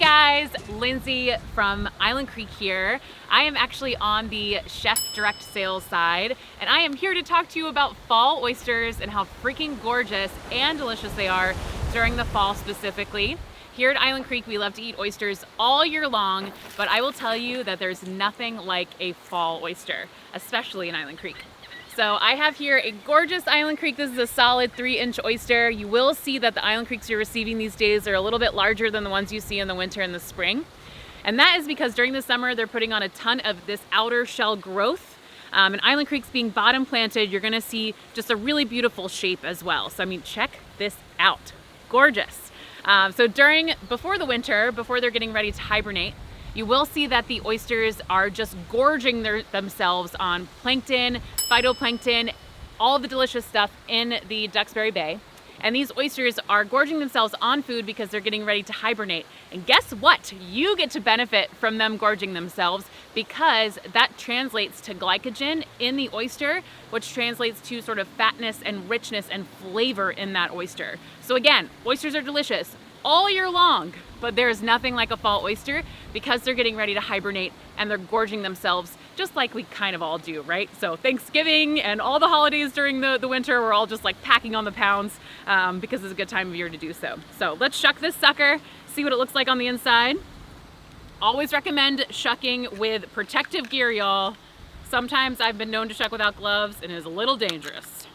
guys, Lindsay from Island Creek here. I am actually on the chef direct sales side, and I am here to talk to you about fall oysters and how freaking gorgeous and delicious they are during the fall specifically. Here at Island Creek, we love to eat oysters all year long, but I will tell you that there's nothing like a fall oyster, especially in Island Creek. So I have here a gorgeous Island Creek. This is a solid 3-inch oyster. You will see that the Island Creeks you're receiving these days are a little bit larger than the ones you see in the winter and the spring. And that is because during the summer, they're putting on a ton of this outer shell growth. And Island Creeks being bottom planted, you're gonna see just a really beautiful shape as well. So I mean, check this out, gorgeous. Before the winter, before they're getting ready to hibernate, you will see that the oysters are just gorging themselves on plankton, phytoplankton, all the delicious stuff in the Duxbury Bay. And these oysters are gorging themselves on food because they're getting ready to hibernate. And guess what? You get to benefit from them gorging themselves because that translates to glycogen in the oyster, which translates to sort of fatness and richness and flavor in that oyster. So again, oysters are delicious all year long, but there's nothing like a fall oyster because they're getting ready to hibernate and they're gorging themselves just like we kind of all do, right? So Thanksgiving and all the holidays during the winter, we're all just like packing on the pounds because it's a good time of year to do so. So let's shuck this sucker, see what it looks like on the inside. Always recommend shucking with protective gear, y'all. Sometimes I've been known to shuck without gloves and it is a little dangerous.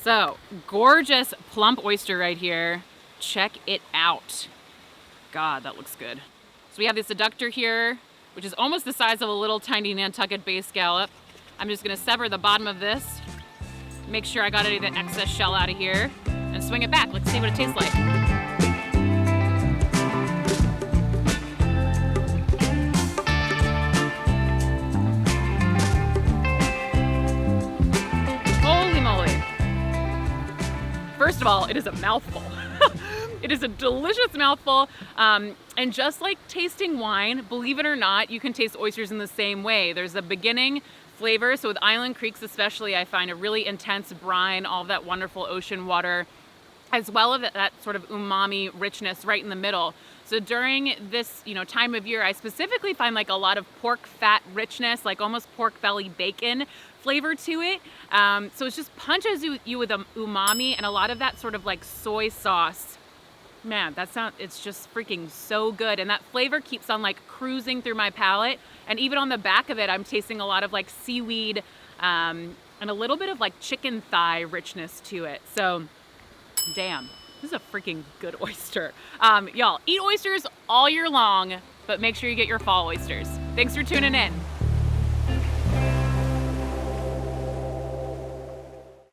So, gorgeous plump oyster right here. Check it out. God, that looks good. So we have this adductor here, which is almost the size of a little tiny Nantucket bay scallop. I'm just gonna sever the bottom of this, make sure I got any of the excess shell out of here, and swing it back. Let's see what it tastes like. Holy moly. First of all, it is a mouthful. It is a delicious mouthful, and just like tasting wine, believe it or not, you can taste oysters in the same way. There's a beginning flavor, so with Island Creeks especially, I find a really intense brine, all of that wonderful ocean water, as well as that sort of umami richness right in the middle. So during this time of year, I specifically find like a lot of pork fat richness, like almost pork belly bacon flavor to it. So it just punches you with umami and a lot of that sort of like soy sauce. Man, it's just freaking so good. And that flavor keeps on like cruising through my palate. And even on the back of it, I'm tasting a lot of like seaweed and a little bit of like chicken thigh richness to it. So damn, this is a freaking good oyster. Y'all, eat oysters all year long, but make sure you get your fall oysters. Thanks for tuning in.